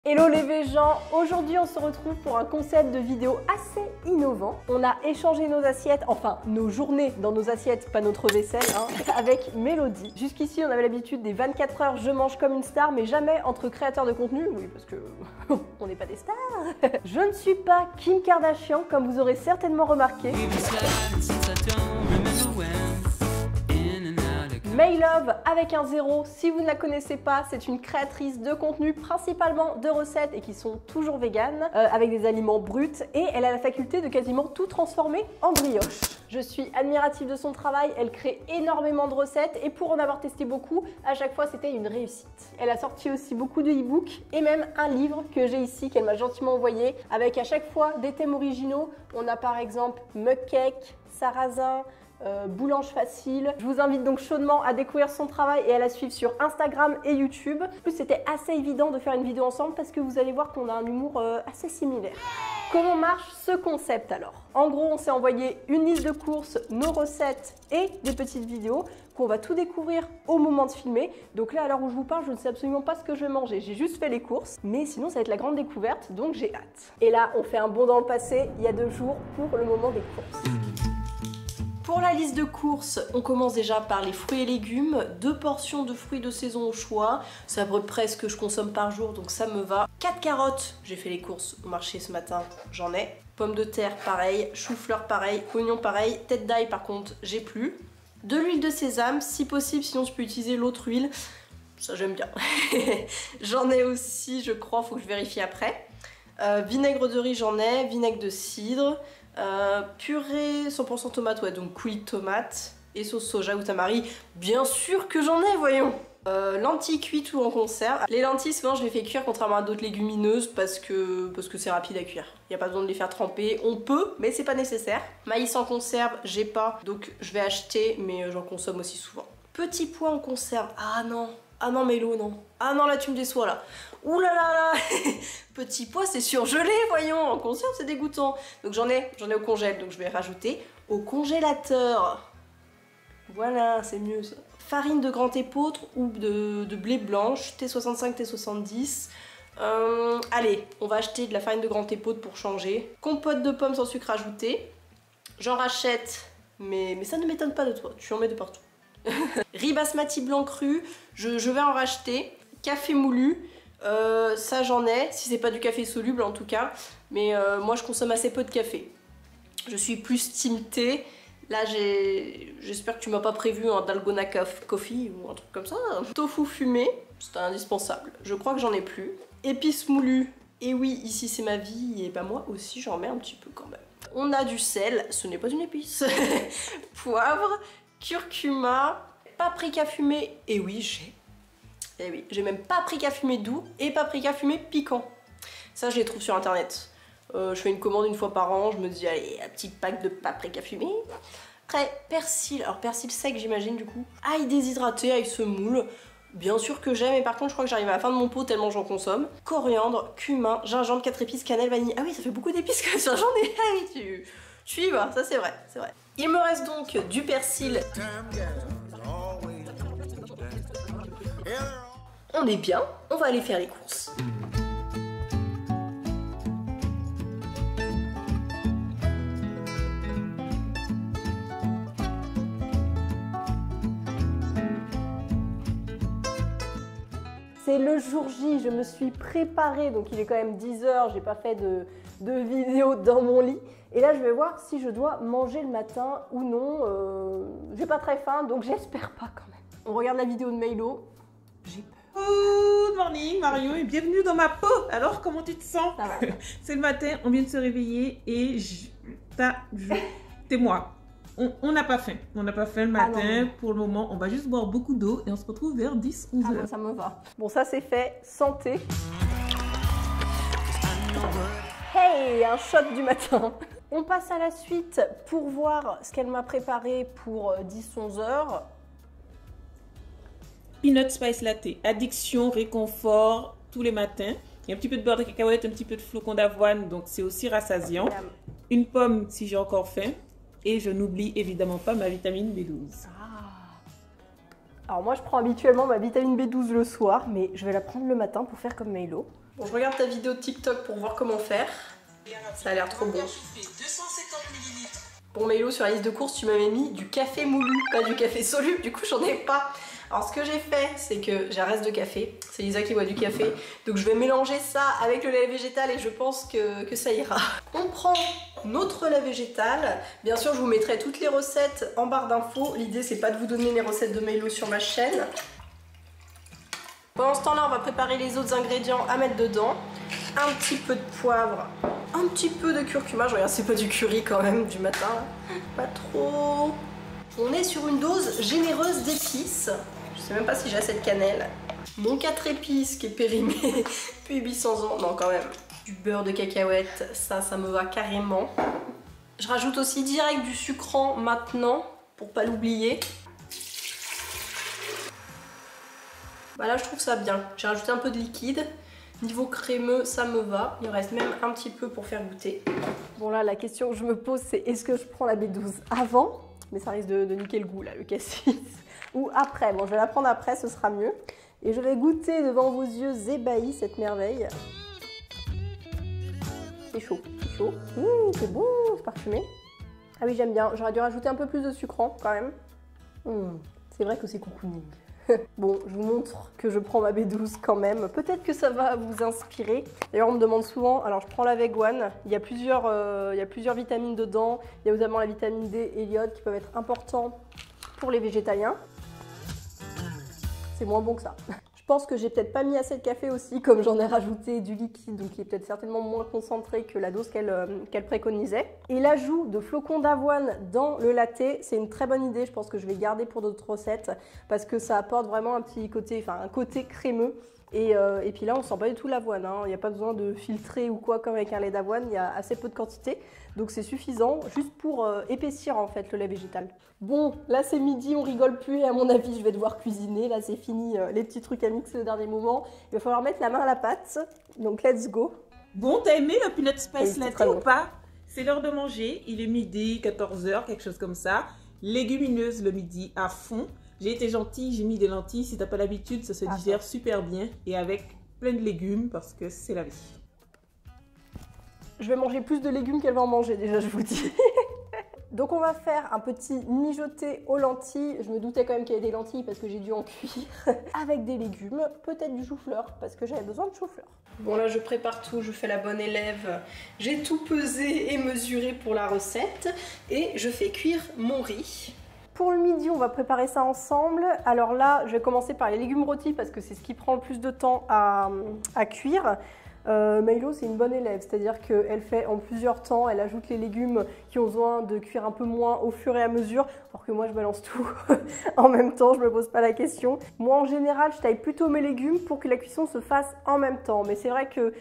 Hello les végans, aujourd'hui on se retrouve pour un concept de vidéo assez innovant. On a échangé nos assiettes, enfin nos journées dans nos assiettes, pas notre vaisselle, avec Mélodie. Jusqu'ici on avait l'habitude des 24 heures je mange comme une star, mais jamais entre créateurs de contenu, oui parce que on n'est pas des stars. Je ne suis pas Kim Kardashian comme vous aurez certainement remarqué. Maylove avec un zéro, si vous ne la connaissez pas, c'est une créatrice de contenu principalement de recettes et qui sont toujours véganes, avec des aliments bruts, et elle a la faculté de quasiment tout transformer en brioche. Je suis admirative de son travail, elle crée énormément de recettes et pour en avoir testé beaucoup, à chaque fois c'était une réussite. Elle a sorti aussi beaucoup de e-books et même un livre que j'ai ici qu'elle m'a gentiment envoyé avec à chaque fois des thèmes originaux. On a par exemple mug cake, sarrasin, boulange facile. Je vous invite donc chaudement à découvrir son travail et à la suivre sur Instagram et YouTube. En plus, c'était assez évident de faire une vidéo ensemble parce que vous allez voir qu'on a un humour assez similaire. Comment marche ce concept alors? En gros, on s'est envoyé une liste de courses, nos recettes et des petites vidéos qu'on va tout découvrir au moment de filmer. Donc là, à l'heure où je vous parle, je ne sais absolument pas ce que je vais manger. J'ai juste fait les courses, mais sinon ça va être la grande découverte, donc j'ai hâte. Et là, on fait un bond dans le passé, il y a 2 jours pour le moment des courses. Pour la liste de courses, on commence déjà par les fruits et légumes, 2 portions de fruits de saison au choix, c'est à peu près ce que je consomme par jour donc ça me va. 4 carottes, j'ai fait les courses au marché ce matin, j'en ai. Pommes de terre pareil, chou-fleur pareil, oignons pareil, tête d'ail par contre j'ai plus. De l'huile de sésame si possible, sinon je peux utiliser l'autre huile, ça j'aime bien. J'en ai aussi je crois, faut que je vérifie après. Vinaigre de riz j'en ai, vinaigre de cidre. Purée 100% tomate, ouais, donc coulis de tomate et sauce soja ou tamari, bien sûr que j'en ai, voyons. Lentilles cuites ou en conserve. Les lentilles, souvent je les fais cuire contrairement à d'autres légumineuses parce que c'est rapide à cuire. Il n'y a pas besoin de les faire tremper, on peut, mais c'est pas nécessaire. Maïs en conserve, j'ai pas, donc je vais acheter, mais j'en consomme aussi souvent. Petits pois en conserve, ah non Mélo, non. Ah non, là tu me déçois là. Ouh là là là. Petit pois c'est surgelé, voyons. En conserve c'est dégoûtant. Donc j'en ai au congèle, donc je vais rajouter au congélateur. Voilà, c'est mieux ça. Farine de grand épeautre ou de blé blanche, T65, T70. Allez, on va acheter de la farine de grand épeautre pour changer. Compote de pommes sans sucre ajouté. J'en rachète, mais ça ne m'étonne pas de toi, tu en mets de partout. Riz basmati blanc cru, je vais en racheter. Café moulu, ça j'en ai, si c'est pas du café soluble en tout cas, mais moi je consomme assez peu de café. Je suis plus team thé. Là j'espère que tu m'as pas prévu un dalgona coffee ou un truc comme ça. Tofu fumé, c'est indispensable, je crois que j'en ai plus. Épices moulues, et oui ici c'est ma vie, et bah moi aussi j'en mets un petit peu quand même. On a du sel, ce n'est pas une épice. Poivre, curcuma, paprika fumé, et oui j'ai même paprika fumé doux et paprika fumé piquant. Ça je les trouve sur internet. Je fais une commande une fois par an, je me dis allez un petit pack de paprika fumé. Après persil, alors persil sec j'imagine du coup. Ail déshydraté, ail semoule, bien sûr que j'aime, mais par contre je crois que j'arrive à la fin de mon pot tellement j'en consomme. Coriandre, cumin, gingembre, 4 épices, cannelle, vanille. Ah oui ça fait beaucoup d'épices que ça, j'en ai. Ah oui tu y vas, ça c'est vrai, c'est vrai. Il me reste donc du persil. On est bien, on va aller faire les courses. C'est le jour J, je me suis préparée, donc il est quand même 10 h, j'ai pas fait de vidéo dans mon lit. Et là je vais voir si je dois manger le matin ou non. J'ai pas très faim, donc j'espère pas quand même. On regarde la vidéo de Maylo, j'ai peur. Good morning Mario et bienvenue dans ma peau. Alors comment tu te sens? Ça va. C'est le matin, on vient de se réveiller et t'es moi. On n'a pas faim. On n'a pas faim le matin. Ah non. Pour le moment, on va juste boire beaucoup d'eau et on se retrouve vers 10-11 Ah heures. bon, ça me va. Bon ça c'est fait, santé. Hey, un shot du matin. On passe à la suite pour voir ce qu'elle m'a préparé pour 10-11 heures. Peanut Spice Latte. Addiction, réconfort, tous les matins. Il y a un petit peu de beurre de cacahuète, un petit peu de flocons d'avoine, donc c'est aussi rassasiant. Une pomme si j'ai encore faim. Et je n'oublie évidemment pas ma vitamine B12. Alors moi je prends habituellement ma vitamine B12 le soir, mais je vais la prendre le matin pour faire comme Maylo. Bon, je regarde ta vidéo de TikTok pour voir comment faire. Ça a l'air trop bon. Bon Mélo, sur la liste de courses, tu m'avais mis du café moulu, pas du café soluble, du coup j'en ai pas. Alors ce que j'ai fait, c'est que j'ai un reste de café, c'est Lisa qui boit du café, donc je vais mélanger ça avec le lait végétal et je pense que ça ira. On prend notre lait végétal, bien sûr je vous mettrai toutes les recettes en barre d'infos, l'idée c'est pas de vous donner les recettes de Mélo sur ma chaîne. Pendant ce temps là on va préparer les autres ingrédients à mettre dedans, un petit peu de poivre, un petit peu de curcuma, je regarde c'est pas du curry quand même du matin, pas trop. On est sur une dose généreuse d'épices. Je sais même pas si j'ai assez de cannelle. Mon 4 épices qui est périmé depuis 800 ans. Non, quand même. Du beurre de cacahuète, ça me va carrément. Je rajoute aussi direct du sucrant maintenant, pour pas l'oublier. Bah là, je trouve ça bien. J'ai rajouté un peu de liquide. Niveau crémeux, ça me va. Il reste même un petit peu pour faire goûter. Bon là, la question que je me pose, c'est est-ce que je prends la B12 avant ? Mais ça risque de niquer le goût là, le cassis. Ou après, bon je vais la prendre après, ce sera mieux. Et je vais goûter devant vos yeux ébahis cette merveille. C'est chaud, c'est chaud. C'est bon, c'est parfumé. Ah oui j'aime bien, j'aurais dû rajouter un peu plus de sucrant quand même. C'est vrai que c'est cocooning. Bon, je vous montre que je prends ma B12 quand même. Peut-être que ça va vous inspirer. D'ailleurs, on me demande souvent, alors je prends la Veg One. Il y a plusieurs vitamines dedans. Il y a notamment la vitamine D et l'iode qui peuvent être importants pour les végétaliens. C'est moins bon que ça. Je pense que j'ai peut-être pas mis assez de café aussi, comme j'en ai rajouté du liquide, donc qui est peut-être certainement moins concentré que la dose qu'elle préconisait. Et l'ajout de flocons d'avoine dans le latte, c'est une très bonne idée, je pense que je vais garder pour d'autres recettes, parce que ça apporte vraiment un petit côté, un côté crémeux. Et puis là, on sent pas du tout l'avoine, hein. Il n'y a pas besoin de filtrer ou quoi comme avec un lait d'avoine, il y a assez peu de quantité. Donc c'est suffisant, juste pour épaissir en fait le lait végétal. Bon, là c'est midi, on rigole plus et à mon avis, je vais devoir cuisiner. Là c'est fini les petits trucs à mixer au dernier moment. Il va falloir mettre la main à la pâte, donc let's go. Bon, t'as aimé la peanut spice latte ou pas? C'est l'heure de manger, il est midi, 14h, quelque chose comme ça. Légumineuse le midi à fond. J'ai été gentille, j'ai mis des lentilles. Si t'as pas l'habitude, ça se digère super bien. Et avec plein de légumes, parce que c'est la vie. Je vais manger plus de légumes qu'elle va en manger, déjà, je vous dis. Donc on va faire un petit mijoté aux lentilles. Je me doutais quand même qu'il y avait des lentilles parce que j'ai dû en cuire. Avec des légumes, peut-être du chou-fleur, parce que j'avais besoin de chou-fleur. Bon là, je prépare tout, je fais la bonne élève. J'ai tout pesé et mesuré pour la recette. Et je fais cuire mon riz. Pour le midi, on va préparer ça ensemble. Alors là, je vais commencer par les légumes rôtis parce que c'est ce qui prend le plus de temps à cuire. Milo, c'est une bonne élève, c'est-à-dire qu'elle fait en plusieurs temps, elle ajoute les légumes qui ont besoin de cuire un peu moins au fur et à mesure, alors que moi je balance tout en même temps, je me pose pas la question. Moi en général, je taille plutôt mes légumes pour que la cuisson se fasse en même temps, mais c'est vrai que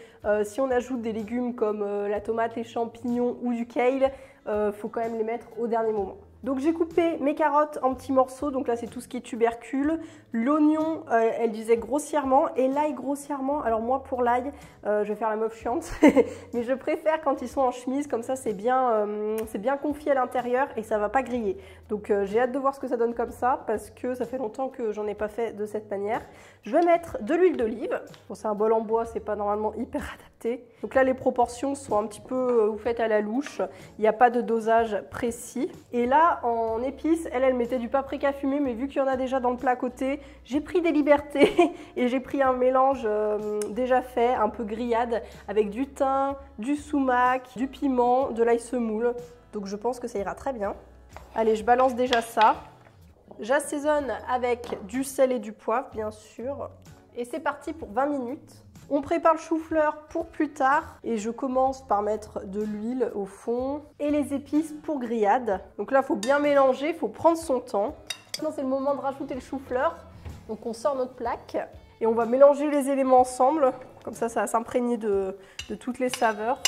si on ajoute des légumes comme la tomate, les champignons ou du kale, faut quand même les mettre au dernier moment. Donc j'ai coupé mes carottes en petits morceaux, donc là c'est tout ce qui est tubercule. L'oignon, elle disait grossièrement, et l'ail grossièrement. Alors moi pour l'ail, je vais faire la meuf chiante, mais je préfère quand ils sont en chemise, comme ça c'est bien confit à l'intérieur et ça va pas griller. Donc j'ai hâte de voir ce que ça donne comme ça, parce que ça fait longtemps que j'en ai pas fait de cette manière. Je vais mettre de l'huile d'olive. Bon, c'est un bol en bois, c'est pas normalement hyper adapté. Donc là les proportions sont un petit peu, vous faites à la louche, il n'y a pas de dosage précis. Et là en épices, elle mettait du paprika fumé, mais vu qu'il y en a déjà dans le plat à côté, j'ai pris des libertés et j'ai pris un mélange déjà fait, un peu grillade, avec du thym, du sumac, du piment, de l'ail semoule. Donc je pense que ça ira très bien. Allez, je balance déjà ça. J'assaisonne avec du sel et du poivre, bien sûr. Et c'est parti pour 20 minutes. On prépare le chou-fleur pour plus tard. Et je commence par mettre de l'huile au fond et les épices pour grillade. Donc là, il faut bien mélanger, il faut prendre son temps. Maintenant, c'est le moment de rajouter le chou-fleur. Donc on sort notre plaque et on va mélanger les éléments ensemble. Comme ça va s'imprégner de toutes les saveurs.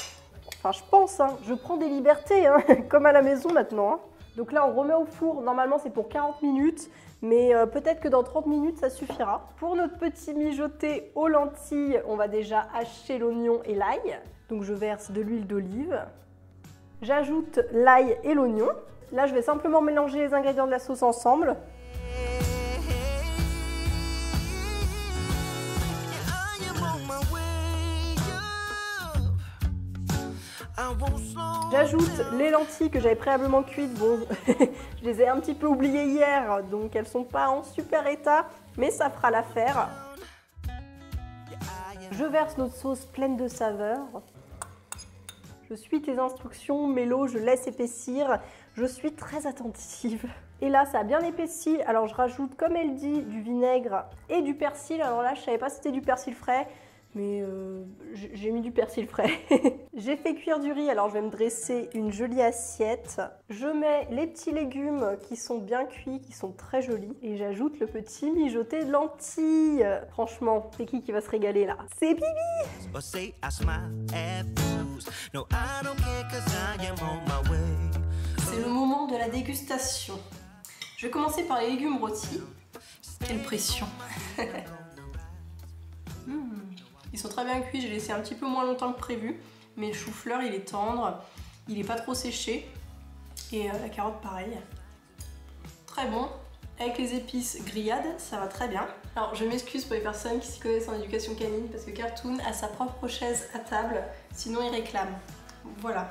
Enfin, je pense, hein, je prends des libertés, hein, comme à la maison maintenant. Hein. Donc là, on remet au four. Normalement, c'est pour 40 minutes. Mais peut-être que dans 30 minutes, ça suffira. Pour notre petit mijoté aux lentilles, on va déjà hacher l'oignon et l'ail. Donc je verse de l'huile d'olive. J'ajoute l'ail et l'oignon. Là, je vais simplement mélanger les ingrédients de la sauce ensemble. J'ajoute les lentilles que j'avais préalablement cuites. Bon, je les ai un petit peu oubliées hier, donc elles sont pas en super état, mais ça fera l'affaire. Je verse notre sauce pleine de saveurs. Je suis tes instructions, Mélo, je laisse épaissir. Je suis très attentive. Et là, ça a bien épaissi. Alors, je rajoute, comme elle dit, du vinaigre et du persil. Alors là, je savais pas si c'était du persil frais, mais j'ai mis du persil frais. J'ai fait cuire du riz, alors je vais me dresser une jolie assiette. Je mets les petits légumes qui sont bien cuits, qui sont très jolis. Et j'ajoute le petit mijoté de lentilles. Franchement, c'est qui va se régaler là? C'est Bibi! C'est le moment de la dégustation. Je vais commencer par les légumes rôtis. Quelle pression! Ils sont très bien cuits, j'ai laissé un petit peu moins longtemps que prévu. Mais le chou-fleur, il est tendre, il n'est pas trop séché. Et la carotte, pareil. Très bon. Avec les épices grillades, ça va très bien. Alors, je m'excuse pour les personnes qui s'y connaissent en éducation canine, parce que Cartoon a sa propre chaise à table, sinon il réclame. Voilà.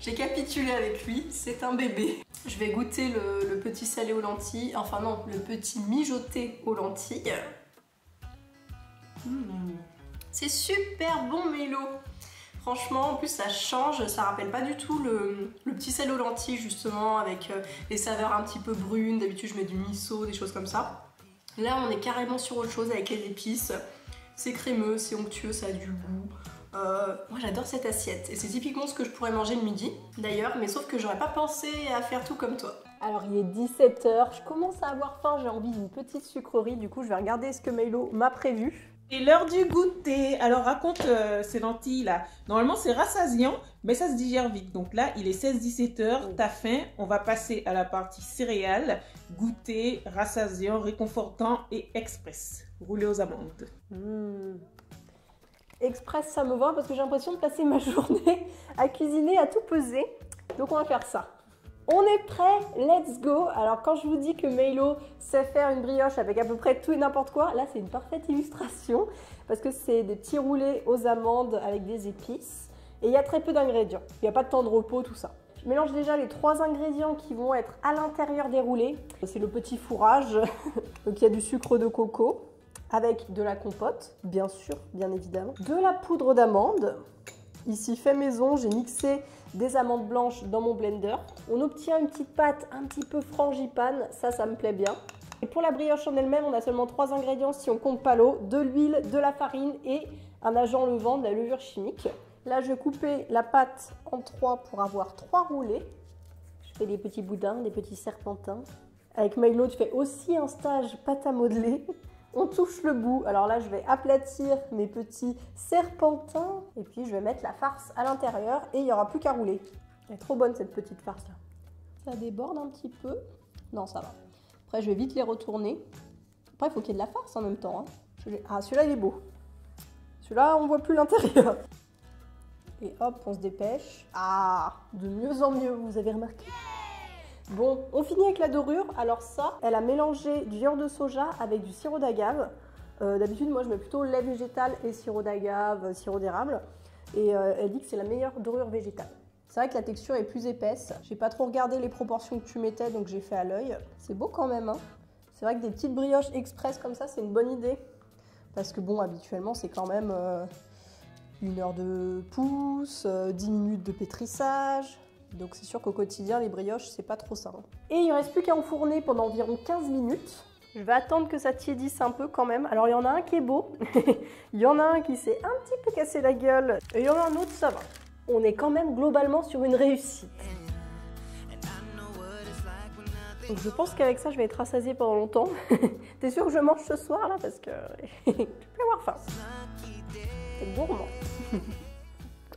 J'ai capitulé avec lui, c'est un bébé. Je vais goûter le petit salé aux lentilles, enfin non, le petit mijoté aux lentilles. C'est super bon, Mélo. Franchement, en plus ça change, ça rappelle pas du tout le petit salé aux lentilles justement, avec les saveurs un petit peu brunes. D'habitude je mets du miso, des choses comme ça. Là on est carrément sur autre chose avec les épices. C'est crémeux, c'est onctueux, ça a du goût. Moi j'adore cette assiette et c'est typiquement ce que je pourrais manger le midi d'ailleurs, mais sauf que j'aurais pas pensé à faire tout comme toi. Alors il est 17 h, je commence à avoir faim, j'ai envie d'une petite sucrerie, du coup je vais regarder ce que Mélo m'a prévu. Et l'heure du goûter. Alors raconte ces lentilles là. Normalement c'est rassasiant, mais ça se digère vite. Donc là il est 16-17 h, t'as faim. On va passer à la partie céréales, goûter, rassasiant, réconfortant et express. Roulé aux amandes. Express, ça me va parce que j'ai l'impression de passer ma journée à cuisiner, à tout peser. Donc on va faire ça. On est prêt, let's go. Alors quand je vous dis que Mélo sait faire une brioche avec à peu près tout et n'importe quoi, là c'est une parfaite illustration parce que c'est des petits roulés aux amandes avec des épices et il y a très peu d'ingrédients. Il n'y a pas de temps de repos, tout ça. Je mélange déjà les 3 ingrédients qui vont être à l'intérieur des roulés. C'est le petit fourrage, donc il y a du sucre de coco avec de la compote, bien sûr, bien évidemment, de la poudre d'amande. Ici fait maison, j'ai mixé des amandes blanches dans mon blender. On obtient une petite pâte un petit peu frangipane, ça me plaît bien. Et pour la brioche en elle-même, on a seulement 3 ingrédients si on compte pas l'eau, de l'huile, de la farine et un agent levant, de la levure chimique. Là, je vais couper la pâte en 3 pour avoir 3 roulés. Je fais des petits boudins, des petits serpentins. Avec Mélo, tu fais aussi un stage pâte à modeler. On touche le bout. Alors là, je vais aplatir mes petits serpentins et puis je vais mettre la farce à l'intérieur et il n'y aura plus qu'à rouler. Elle est trop bonne cette petite farce là. Ça déborde un petit peu. Non, ça va. Après, je vais vite les retourner. Après, il faut qu'il y ait de la farce en même temps. Hein. Ah, celui-là, il est beau. Celui-là, on ne voit plus l'intérieur. Et hop, on se dépêche. Ah, de mieux en mieux, vous avez remarqué? Bon, on finit avec la dorure. Alors ça, elle a mélangé du yaourt de soja avec du sirop d'agave. D'habitude, moi, je mets plutôt lait végétal et sirop d'agave, sirop d'érable. Et elle dit que c'est la meilleure dorure végétale. C'est vrai que la texture est plus épaisse. J'ai pas trop regardé les proportions que tu mettais, donc j'ai fait à l'œil. C'est beau quand même, hein. C'est vrai que des petites brioches express comme ça, c'est une bonne idée. Parce que bon, habituellement, c'est quand même 1 heure de pousse, 10 minutes de pétrissage. Donc c'est sûr qu'au quotidien, les brioches, c'est pas trop ça. Et il ne reste plus qu'à enfourner pendant environ 15 minutes. Je vais attendre que ça tiédisse un peu quand même. Alors il y en a un qui est beau, il y en a un qui s'est un petit peu cassé la gueule, et il y en a un autre, ça va. On est quand même globalement sur une réussite. Donc je pense qu'avec ça, je vais être rassasiée pendant longtemps. T'es sûr que je mange ce soir là? Parce que je peux avoir faim. C'est gourmand.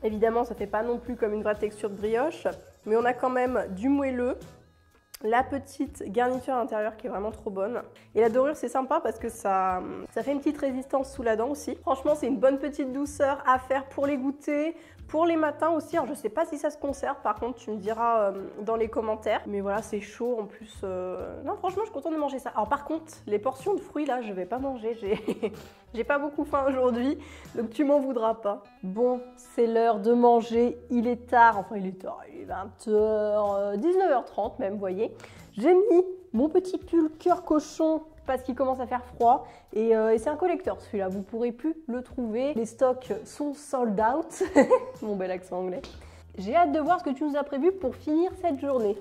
Évidemment, ça fait pas non plus comme une vraie texture de brioche, mais on a quand même du moelleux, la petite garniture à l'intérieur qui est vraiment trop bonne. Et la dorure, c'est sympa parce que ça fait une petite résistance sous la dent aussi. Franchement, c'est une bonne petite douceur à faire pour les goûters, pour les matins aussi. Alors je sais pas si ça se conserve, par contre tu me diras dans les commentaires. Mais voilà, c'est chaud en plus. Non, franchement, je suis contente de manger ça. Alors par contre, les portions de fruits là, je vais pas manger. J'ai pas beaucoup faim aujourd'hui, donc tu m'en voudras pas. Bon, c'est l'heure de manger. Il est tard, enfin il est tard, il est 20h, 19h30 même, vous voyez. J'ai mis mon petit pull cœur cochon parce qu'il commence à faire froid et c'est un collector celui-là, vous pourrez plus le trouver. Les stocks sont sold out. Mon bel accent anglais. J'ai hâte de voir ce que tu nous as prévu pour finir cette journée.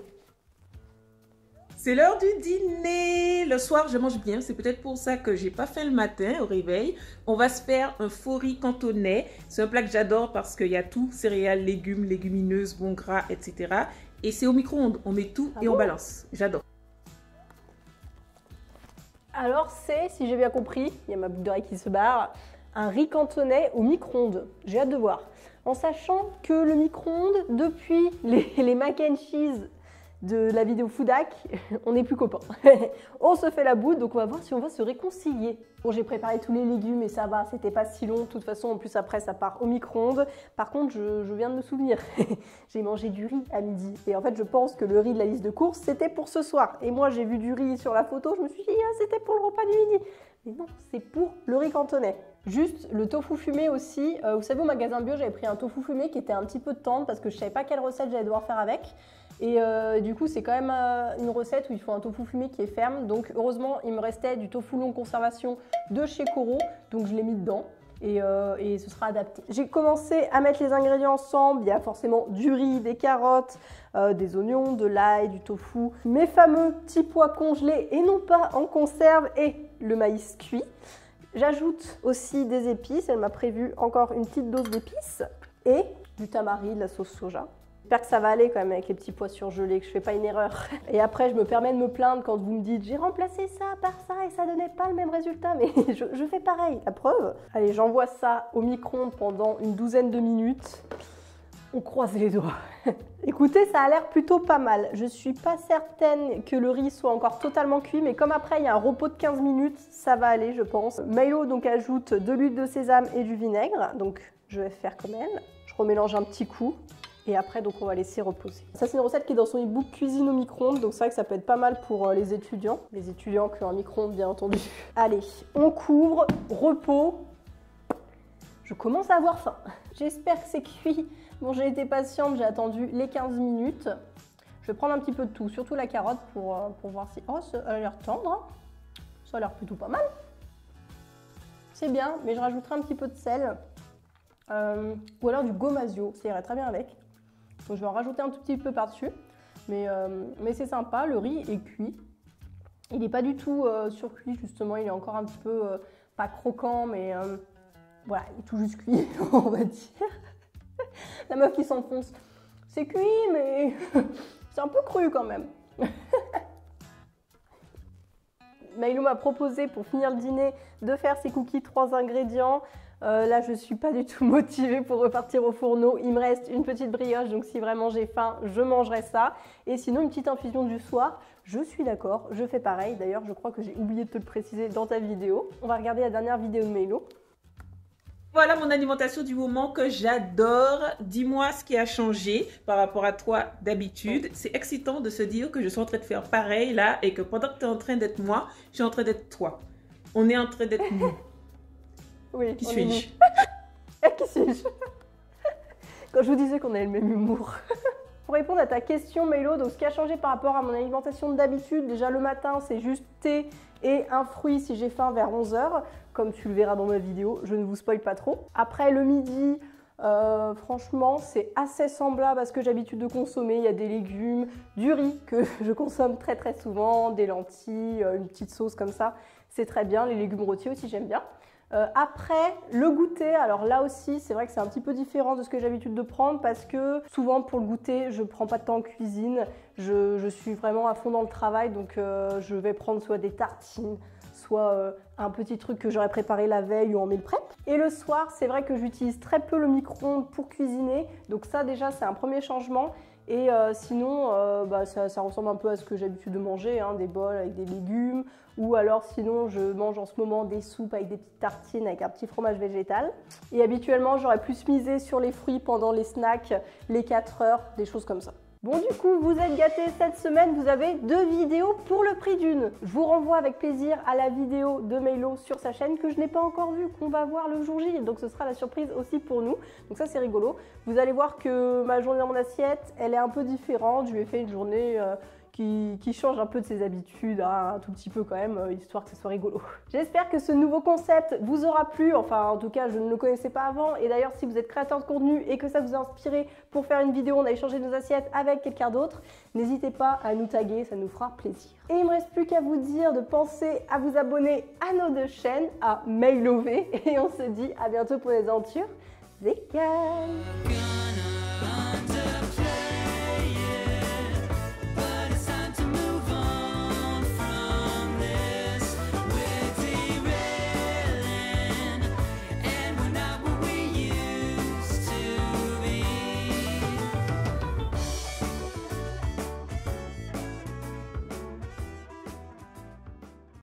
C'est l'heure du dîner. Le soir, je mange bien. C'est peut-être pour ça que j'ai pas faim le matin au réveil. On va se faire un faux riz cantonais. C'est un plat que j'adore parce qu'il y a tout, céréales, légumes, légumineuses, bons gras, etc. Et c'est au micro-ondes. On met tout et on balance. J'adore. Alors c'est, si j'ai bien compris, il y a ma boucle d'oreille qui se barre, un riz cantonais au micro-ondes. J'ai hâte de voir. En sachant que le micro-ondes, depuis les mac and cheese de la vidéo Foodac, on n'est plus copains. On se fait la boute, donc on va voir si on va se réconcilier. Bon, j'ai préparé tous les légumes et ça va, c'était pas si long. De toute façon, en plus après, ça part au micro-ondes. Par contre, je viens de me souvenir, j'ai mangé du riz à midi. Et en fait, je pense que le riz de la liste de courses, c'était pour ce soir. Et moi, j'ai vu du riz sur la photo, je me suis dit, ah, c'était pour le repas du midi. Mais non, c'est pour le riz cantonais. Juste le tofu fumé aussi. Vous savez, au magasin bio, j'avais pris un tofu fumé qui était un petit peu tendre parce que je savais pas quelle recette j'allais devoir faire avec. Et du coup, c'est quand même une recette où il faut un tofu fumé qui est ferme. Donc heureusement, il me restait du tofu longue conservation de chez Koro. Donc je l'ai mis dedans et ce sera adapté. J'ai commencé à mettre les ingrédients ensemble. Il y a forcément du riz, des carottes, des oignons, de l'ail, du tofu, mes fameux petits pois congelés et non pas en conserve et le maïs cuit. J'ajoute aussi des épices. Elle m'a prévu encore une petite dose d'épices et du tamari, de la sauce soja. J'espère que ça va aller quand même avec les petits pois surgelés, que je ne fais pas une erreur. Et après, je me permets de me plaindre quand vous me dites « j'ai remplacé ça par ça et ça donnait pas le même résultat ». Mais je fais pareil, la preuve. Allez, j'envoie ça au micro-ondes pendant une douzaine de minutes. On croise les doigts. Écoutez, ça a l'air plutôt pas mal. Je ne suis pas certaine que le riz soit encore totalement cuit, mais comme après, il y a un repos de 15 minutes, ça va aller, je pense. Milo donc ajoute de l'huile de sésame et du vinaigre. Donc, je vais faire comme elle. Je remélange un petit coup. Et après, donc, on va laisser reposer. Ça, c'est une recette qui est dans son e-book cuisine au micro-ondes. Donc, c'est vrai que ça peut être pas mal pour les étudiants. Les étudiants qui ont un micro-ondes, bien entendu. Allez, on couvre, repos. Je commence à avoir faim. J'espère que c'est cuit. Bon, j'ai été patiente, j'ai attendu les 15 minutes. Je vais prendre un petit peu de tout, surtout la carotte pour voir si... Oh, ça a l'air tendre. Hein. Ça a l'air plutôt pas mal. C'est bien, mais je rajouterai un petit peu de sel. Ou alors du gomasio, ça irait très bien avec. Donc je vais en rajouter un tout petit peu par-dessus. Mais c'est sympa, le riz est cuit. Il n'est pas du tout surcuit, justement. Il est encore un petit peu, pas croquant, mais voilà, il est tout juste cuit, on va dire. La meuf qui s'enfonce. C'est cuit, mais c'est un peu cru quand même. Maïlou m'a proposé pour finir le dîner de faire ses cookies 3 ingrédients. Là, je ne suis pas du tout motivée pour repartir au fourneau. Il me reste une petite brioche, donc si vraiment j'ai faim, je mangerai ça. Et sinon, une petite infusion du soir, je suis d'accord, je fais pareil. D'ailleurs, je crois que j'ai oublié de te le préciser dans ta vidéo. On va regarder la dernière vidéo de Maïlou. Voilà mon alimentation du moment que j'adore. Dis-moi ce qui a changé par rapport à toi d'habitude. C'est excitant de se dire que je suis en train de faire pareil là et que pendant que tu es en train d'être moi, je suis en train d'être toi. On est en train d'être nous. Oui, qui suis-je? Qui suis-je? Quand je vous disais qu'on avait le même humour. Pour répondre à ta question, Maïlo, donc ce qui a changé par rapport à mon alimentation d'habitude, déjà le matin, c'est juste thé et un fruit si j'ai faim vers 11 h, comme tu le verras dans ma vidéo, je ne vous spoil pas trop. Après le midi, franchement, c'est assez semblable à ce que j'ai l'habitude de consommer. Il y a des légumes, du riz que je consomme très très souvent, des lentilles, une petite sauce comme ça, c'est très bien. Les légumes rôtis aussi, j'aime bien. Après, le goûter, alors là aussi, c'est vrai que c'est un petit peu différent de ce que j'ai l'habitude de prendre parce que souvent pour le goûter, je ne prends pas de temps en cuisine, je suis vraiment à fond dans le travail, donc je vais prendre soit des tartines, soit un petit truc que j'aurais préparé la veille ou en meal prep. Et le soir, c'est vrai que j'utilise très peu le micro-ondes pour cuisiner, donc ça déjà c'est un premier changement. Et sinon, ça ressemble un peu à ce que j'ai l'habitude de manger, hein, des bols avec des légumes. Ou alors sinon, je mange en ce moment des soupes avec des petites tartines avec un petit fromage végétal. Et habituellement, j'aurais plus misé sur les fruits pendant les snacks, les 4 heures, des choses comme ça. Bon, du coup, vous êtes gâtés cette semaine, vous avez 2 vidéos pour le prix d'une. Je vous renvoie avec plaisir à la vidéo de Melo sur sa chaîne que je n'ai pas encore vue, qu'on va voir le jour J. Donc ce sera la surprise aussi pour nous. Donc ça, c'est rigolo. Vous allez voir que ma journée dans mon assiette, elle est un peu différente. Je lui ai fait une journée qui change un peu de ses habitudes, hein, un tout petit peu quand même, histoire que ce soit rigolo. J'espère que ce nouveau concept vous aura plu, enfin en tout cas je ne le connaissais pas avant, et d'ailleurs si vous êtes créateur de contenu et que ça vous a inspiré pour faire une vidéo, on a échangé nos assiettes avec quelqu'un d'autre, n'hésitez pas à nous taguer, ça nous fera plaisir. Et il ne me reste plus qu'à vous dire de penser à vous abonner à nos 2 chaînes, à Mailové, et on se dit à bientôt pour les aventures véganes.